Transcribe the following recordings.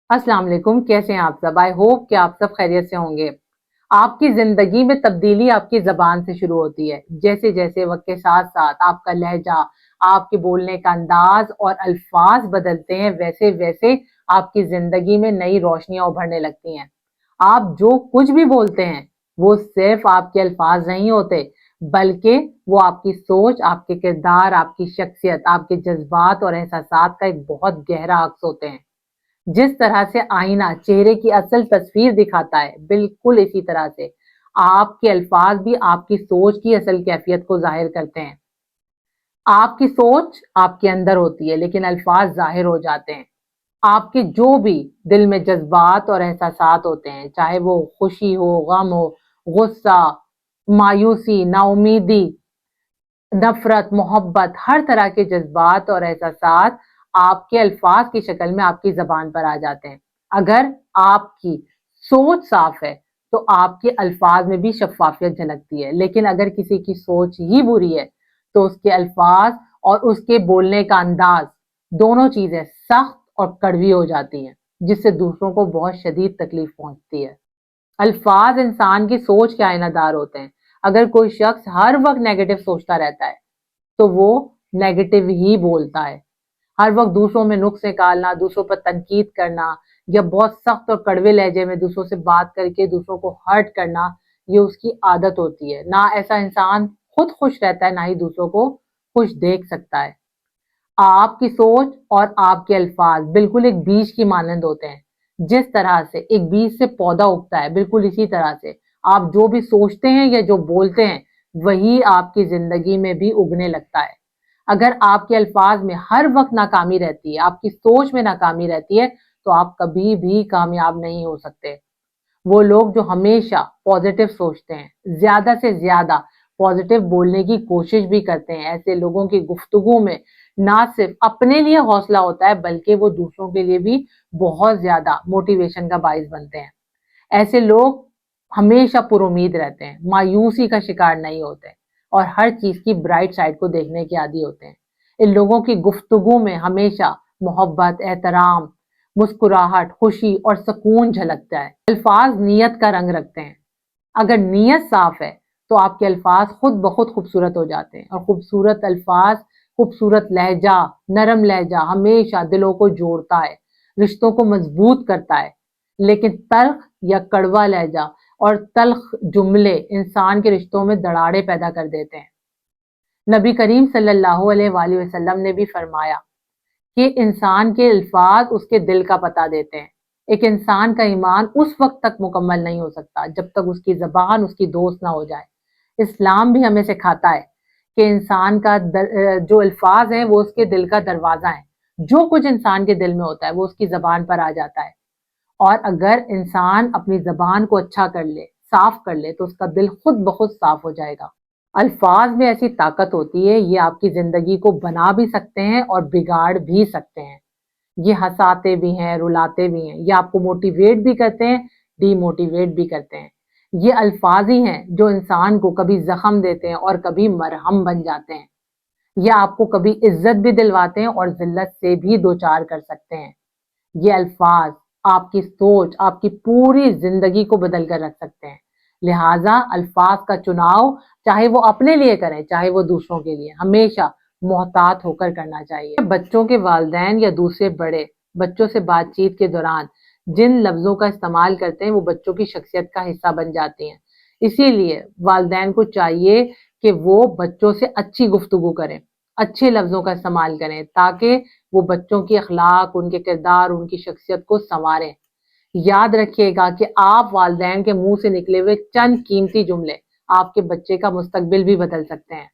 अस्सलाम वालेकुम। कैसे हैं आप सब? आई होप कि आप सब खैरियत से होंगे। आपकी जिंदगी में तब्दीली आपकी जबान से शुरू होती है। जैसे जैसे वक्त के साथ साथ आपका लहजा, आपके बोलने का अंदाज और अल्फाज बदलते हैं, वैसे वैसे आपकी जिंदगी में नई रोशनियां उभरने लगती हैं। आप जो कुछ भी बोलते हैं वो सिर्फ आपके अल्फाज नहीं होते, बल्कि वो आपकी सोच, आपके किरदार, आपकी शख्सियत, आपके जज्बात और एहसासात का एक बहुत गहरा अक्स होते हैं। जिस तरह से आईना चेहरे की असल तस्वीर दिखाता है, बिल्कुल इसी तरह से आपके अल्फाज भी आपकी सोच की असल कैफियत को जाहिर करते हैं। आपकी सोच आपके अंदर होती है, लेकिन अल्फाज जाहिर हो जाते हैं। आपके जो भी दिल में जज्बात और एहसासात होते हैं, चाहे वो खुशी हो, गम हो, गुस्सा, मायूसी, नाउमीदी, नफरत, मोहब्बत, हर तरह के जज्बात और एहसासात आपके अल्फाज की शक्ल में आपकी जबान पर आ जाते हैं। अगर आपकी सोच साफ है तो आपके अल्फाज में भी शफाफियत झलकती है, लेकिन अगर किसी की सोच ही बुरी है तो उसके अल्फाज और उसके बोलने का अंदाज, दोनों चीजें सख्त और कड़वी हो जाती हैं, जिससे दूसरों को बहुत शदीद तकलीफ पहुंचती है। अल्फाज इंसान की सोच के आईनादार होते हैं। अगर कोई शख्स हर वक्त नेगेटिव सोचता रहता है तो वो नेगेटिव ही बोलता है। हर वक्त दूसरों में नुक्स निकालना, दूसरों पर तनकीद करना या बहुत सख्त और कड़वे लहजे में दूसरों से बात करके दूसरों को हर्ट करना, ये उसकी आदत होती है। ना ऐसा इंसान खुद खुश रहता है, ना ही दूसरों को खुश देख सकता है। आपकी सोच और आपके अल्फाज बिल्कुल एक बीज की मानंद होते हैं। जिस तरह से एक बीज से पौधा उगता है, बिल्कुल इसी तरह से आप जो भी सोचते हैं या जो बोलते हैं, वही आपकी जिंदगी में भी उगने लगता है। अगर आपके अल्फाज में हर वक्त नाकामी रहती है, आपकी सोच में नाकामी रहती है, तो आप कभी भी कामयाब नहीं हो सकते। वो लोग जो हमेशा पॉजिटिव सोचते हैं, ज्यादा से ज्यादा पॉजिटिव बोलने की कोशिश भी करते हैं, ऐसे लोगों की गुफ्तगू में ना सिर्फ अपने लिए हौसला होता है, बल्कि वो दूसरों के लिए भी बहुत ज्यादा मोटिवेशन का बाइस बनते हैं। ऐसे लोग हमेशा पुरुमीद रहते हैं, मायूसी का शिकार नहीं होते और हर चीज की ब्राइट साइड को देखने के आदी होते हैं। इन लोगों की गुफ्तगू में हमेशा मोहब्बत, एहतराम, मुस्कुराहट, खुशी और सुकून झलकता है। अल्फाज नीयत का रंग रखते हैं। अगर नीयत साफ है तो आपके अल्फाज खुद ब खुद खूबसूरत हो जाते हैं, और खूबसूरत अल्फाज, खूबसूरत लहजा, नरम लहजा हमेशा दिलों को जोड़ता है, रिश्तों को मजबूत करता है। लेकिन तल्ख या कड़वा लहजा और तल्ख जुमले इंसान के रिश्तों में दरारें पैदा कर देते हैं। नबी करीम सल्लल्लाहु अलैहि वसल्लम ने भी फरमाया कि इंसान के अल्फाज उसके दिल का पता देते हैं। एक इंसान का ईमान उस वक्त तक मुकम्मल नहीं हो सकता जब तक उसकी जबान उसकी दोस्त ना हो जाए। इस्लाम भी हमें सिखाता है कि इंसान का जो अल्फाज हैं वो उसके दिल का दरवाजा है। जो कुछ इंसान के दिल में होता है वो उसकी जबान पर आ जाता है, और अगर इंसान अपनी जबान को अच्छा कर ले, साफ कर ले, तो उसका दिल खुद ब खुद साफ हो जाएगा। अल्फाज में ऐसी ताकत होती है, ये आपकी जिंदगी को बना भी सकते हैं और बिगाड़ भी सकते हैं। ये हंसाते भी हैं, रुलाते भी हैं, ये आपको मोटिवेट भी करते हैं, डीमोटिवेट भी करते हैं। ये अल्फाज ही हैं जो इंसान को कभी जख्म देते हैं और कभी मरहम बन जाते हैं। ये आपको कभी इज्जत भी दिलवाते हैं और जिल्लत से भी दो चार कर सकते हैं। ये अल्फाज आपकी सोच, आपकी पूरी जिंदगी को बदल कर रख सकते हैं। लिहाजा अल्फाज का चुनाव, चाहे वो अपने लिए करें चाहे वो दूसरों के लिए, हमेशा मोहतात होकर करना चाहिए। बच्चों के वालिदैन या दूसरे बड़े बच्चों से बातचीत के दौरान जिन लफ्जों का इस्तेमाल करते हैं वो बच्चों की शख्सियत का हिस्सा बन जाती हैं। इसीलिए वालिदैन को चाहिए कि वो बच्चों से अच्छी गुफ्तगू करें, अच्छे लफ्जों का इस्तेमाल करें, ताकि वो बच्चों की अखलाक, उनके किरदार, उनकी शख्सियत को संवारें। याद रखिएगा कि आप वालिदैन के मुंह से निकले हुए चंद कीमती जुमले आपके बच्चे का मुस्तकबिल भी बदल सकते हैं।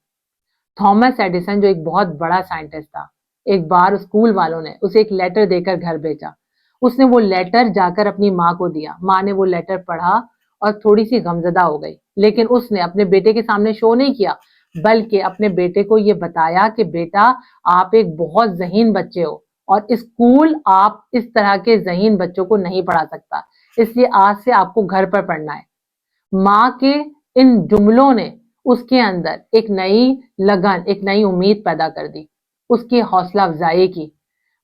थॉमस एडिसन, जो एक बहुत बड़ा साइंटिस्ट था, एक बार स्कूल वालों ने उसे एक लेटर देकर घर भेजा। उसने वो लेटर जाकर अपनी माँ को दिया। माँ ने वो लेटर पढ़ा और थोड़ी सी गमजदा हो गई, लेकिन उसने अपने बेटे के सामने शो नहीं किया, बल्कि अपने बेटे को ये बताया कि बेटा, आप एक बहुत ज़हीन बच्चे हो और स्कूल आप इस तरह के ज़हीन बच्चों को नहीं पढ़ा सकता, इसलिए आज से आपको घर पर पढ़ना है। माँ के इन जुमलों ने उसके अंदर एक नई लगन, एक नई उम्मीद पैदा कर दी, उसकी हौसला अफजाई की।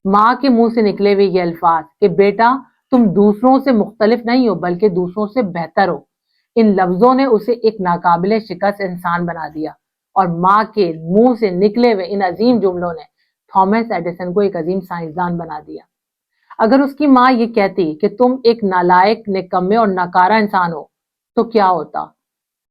माँ के मुंह से निकले हुए ये अल्फाज कि बेटा, तुम दूसरों से मुख्तलिफ नहीं हो बल्कि दूसरों से बेहतर हो। इन लफ्जों ने उसे एक नाकाबिले शिकस्त इंसान बना दिया और माँ के मुंह से निकले हुए इन अजीम जुमलों ने थॉमस एडिसन को एक अजीम साइंसदान बना दिया। अगर उसकी माँ ये कहती कि तुम एक नालायक, निकम्मे और नकारा इंसान हो, तो क्या होता?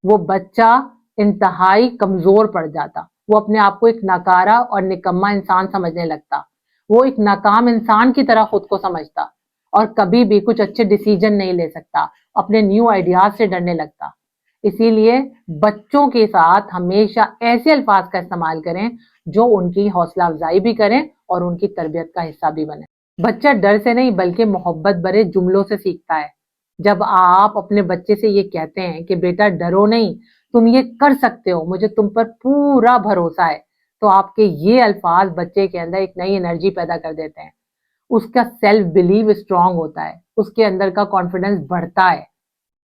वो बच्चा इंतहाई कमजोर पड़ जाता। वो अपने आप को एक नकारा और निकम्मा इंसान समझने लगता। वो एक नाकाम इंसान की तरह खुद को समझता और कभी भी कुछ अच्छे डिसीजन नहीं ले सकता, अपने न्यू आइडियाज से डरने लगता। इसीलिए बच्चों के साथ हमेशा ऐसे अल्फाज का इस्तेमाल करें जो उनकी हौसला अफजाई भी करें और उनकी तरबियत का हिस्सा भी बने। बच्चा डर से नहीं बल्कि मोहब्बत भरे जुमलों से सीखता है। जब आप अपने बच्चे से ये कहते हैं कि बेटा डरो नहीं, तुम ये कर सकते हो, मुझे तुम पर पूरा भरोसा है, तो आपके ये अल्फाज बच्चे के अंदर एक नई एनर्जी पैदा कर देते हैं। उसका सेल्फ बिलीव स्ट्रांग होता है, उसके अंदर का कॉन्फिडेंस बढ़ता है।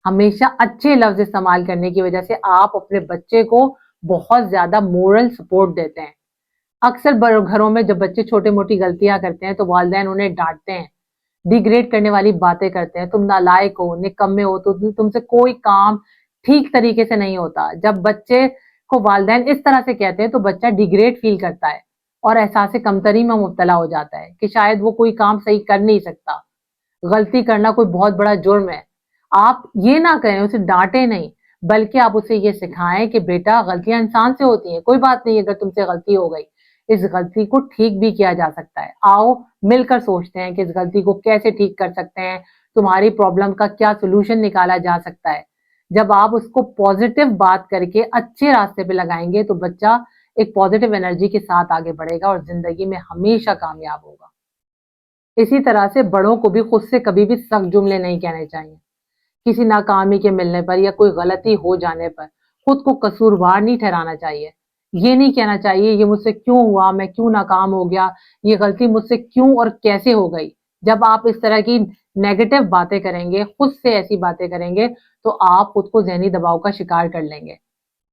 हमेशा अच्छे लफ्ज इस्तेमाल करने की वजह से आप अपने बच्चे को बहुत ज्यादा मोरल सपोर्ट देते हैं। अक्सर बड़े घरों में जब बच्चे छोटी मोटी गलतियां करते हैं तो वालिदैन उन्हें डांटते हैं, डिग्रेड करने वाली बातें करते हैं, तुम नालायक हो, निकम्मे हो, तो तुमसे कोई काम ठीक तरीके से नहीं होता। जब बच्चे को वालिदैन इस तरह से कहते हैं तो बच्चा डिग्रेड फील करता है और एहसास कमतरी में मुब्तला हो जाता है कि शायद वो कोई काम सही कर नहीं सकता। गलती करना कोई बहुत बड़ा जुर्म है। आप ये ना कहें, उसे डांटे नहीं, बल्कि आप उसे ये सिखाएं कि बेटा गलतियां इंसान से होती हैं, कोई बात नहीं अगर तुमसे गलती हो गई, इस गलती को ठीक भी किया जा सकता है। आओ मिलकर सोचते हैं कि इस गलती को कैसे ठीक कर सकते हैं, तुम्हारी प्रॉब्लम का क्या सोल्यूशन निकाला जा सकता है। जब आप उसको पॉजिटिव बात करके अच्छे रास्ते पे लगाएंगे तो बच्चा एक पॉजिटिव एनर्जी के साथ आगे बढ़ेगा और जिंदगी में हमेशा कामयाब होगा। इसी तरह से बड़ों को भी खुद से कभी भी सख्त जुमले नहीं कहने चाहिए। किसी नाकामी के मिलने पर या कोई गलती हो जाने पर खुद को कसूरवार नहीं ठहराना चाहिए। ये नहीं कहना चाहिए ये मुझसे क्यों हुआ, मैं क्यों नाकाम हो गया, ये गलती मुझसे क्यों और कैसे हो गई। जब आप इस तरह की नेगेटिव बातें करेंगे, खुद से ऐसी बातें करेंगे, तो आप खुद को जहनी दबाव का शिकार कर लेंगे।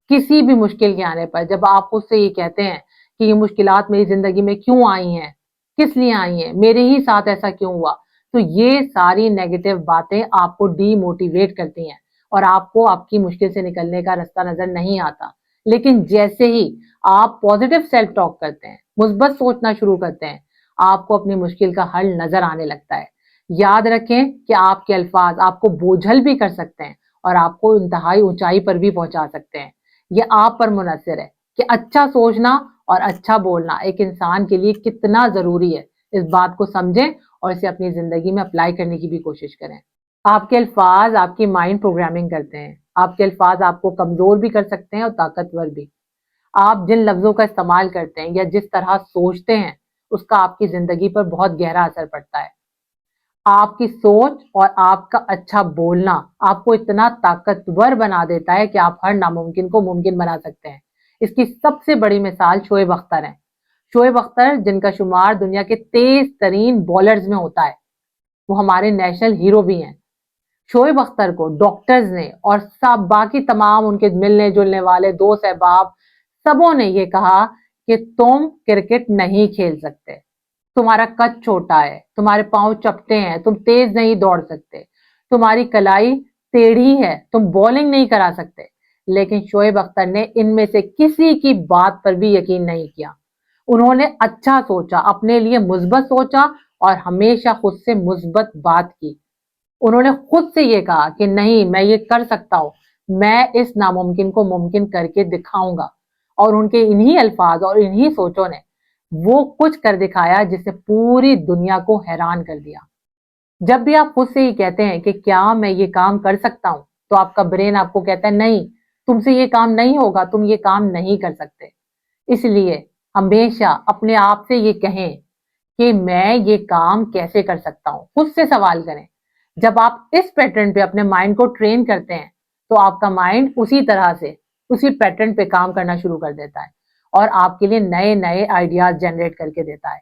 किसी भी मुश्किल के आने पर जब आप खुद से ये कहते हैं कि ये मुश्किलात मेरी जिंदगी में क्यों आई हैं, किस लिए आई हैं, मेरे ही साथ ऐसा क्यों हुआ, तो ये सारी नेगेटिव बातें आपको डीमोटिवेट करती हैं और आपको आपकी मुश्किल से निकलने का रास्ता नजर नहीं आता। लेकिन जैसे ही आप पॉजिटिव सेल्फ टॉक करते हैं, मुस्बत सोचना शुरू करते हैं, आपको अपनी मुश्किल का हल नजर आने लगता है। याद रखें कि आपके अल्फाज आपको बोझल भी कर सकते हैं और आपको इंतहाई ऊंचाई पर भी पहुंचा सकते हैं। ये आप पर मुनहसर है कि अच्छा सोचना और अच्छा बोलना एक इंसान के लिए कितना जरूरी है। इस बात को समझें और इसे अपनी जिंदगी में अप्लाई करने की भी कोशिश करें। आपके अल्फाज आपकी माइंड प्रोग्रामिंग करते हैं। आपके अल्फाज आपको कमजोर भी कर सकते हैं और ताकतवर भी। आप जिन लफ्जों का इस्तेमाल करते हैं या जिस तरह सोचते हैं उसका आपकी जिंदगी पर बहुत गहरा असर पड़ता है। आपकी सोच और आपका अच्छा बोलना आपको इतना ताकतवर बना देता है कि आप हर नामुमकिन को मुमकिन बना सकते हैं। इसकी सबसे बड़ी मिसाल शोएब अख्तर है। शोएब अख्तर जिनका शुमार दुनिया के तेज तरीन बॉलर्स में होता है, वो हमारे नेशनल हीरो भी हैं। शोएब अख्तर को डॉक्टर्स ने और सब बाकी तमाम उनके मिलने जुलने वाले दोस्त अहबाब सबों ने ये कहा कि तुम क्रिकेट नहीं खेल सकते, तुम्हारा कद छोटा है, तुम्हारे पांव चपटे हैं, तुम तेज नहीं दौड़ सकते, तुम्हारी कलाई टेढ़ी है, तुम बॉलिंग नहीं करा सकते। लेकिन शोएब अख्तर ने इनमें से किसी की बात पर भी यकीन नहीं किया। उन्होंने अच्छा सोचा, अपने लिए मुस्बत सोचा और हमेशा खुद से मुस्बत बात की। उन्होंने खुद से ये कहा कि नहीं, मैं ये कर सकता हूं, मैं इस नामुमकिन को मुमकिन करके दिखाऊंगा। और उनके इन्हीं अल्फाज और इन्हीं सोचों ने वो कुछ कर दिखाया जिससे पूरी दुनिया को हैरान कर दिया। जब भी आप खुद से ही कहते हैं कि क्या मैं ये काम कर सकता हूं, तो आपका ब्रेन आपको कहता है नहीं, तुमसे ये काम नहीं होगा, तुम ये काम नहीं कर सकते। इसलिए हमेशा अपने आप से ये कहें कि मैं ये काम कैसे कर सकता हूं, खुद से सवाल करें। जब आप इस पैटर्न पे अपने माइंड को ट्रेन करते हैं तो आपका माइंड उसी तरह से उसी पैटर्न पे काम करना शुरू कर देता है और आपके लिए नए नए आइडियाज जनरेट करके देता है।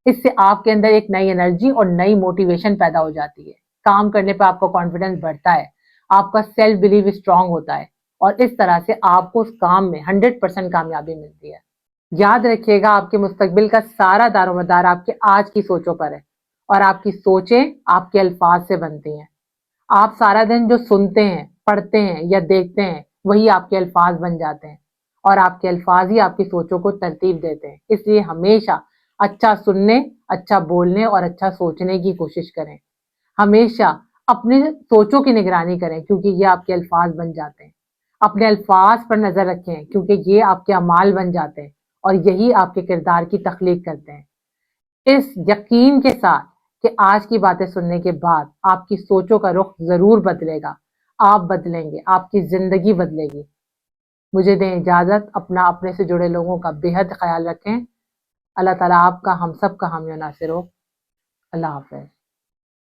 इससे आपके अंदर एक नई एनर्जी और नई मोटिवेशन पैदा हो जाती है। काम करने पर आपका कॉन्फिडेंस बढ़ता है, आपका सेल्फ बिलीव स्ट्रांग होता है और इस तरह से आपको उस काम में 100% कामयाबी मिलती है। याद रखिएगा, आपके मुस्तकबिल का सारा दारोमदार आपके आज की सोचों पर है और आपकी सोचें आपके अल्फाज से बनती हैं। आप सारा दिन जो सुनते हैं, पढ़ते हैं या देखते हैं, वही आपके अल्फाज बन जाते हैं और आपके अल्फाज ही आपकी सोचों को तरतीब देते हैं। इसलिए हमेशा अच्छा सुनने, अच्छा बोलने और अच्छा सोचने की कोशिश करें। हमेशा अपने सोचों की निगरानी करें क्योंकि ये आपके अल्फाज बन जाते हैं। अपने अल्फाज पर नजर रखें क्योंकि ये आपके अमाल बन जाते हैं और यही आपके किरदार की तख्लीक करते हैं। इस यकीन के साथ कि आज की बातें सुनने के बाद आपकी सोचों का रुख जरूर बदलेगा, आप बदलेंगे, आपकी जिंदगी बदलेगी। मुझे दें इजाजत, अपना अपने से जुड़े लोगों का बेहद ख्याल रखें। अल्लाह ताला आपका हम सब का हामी और नासिर हो। अल्लाह हाफ़िज़।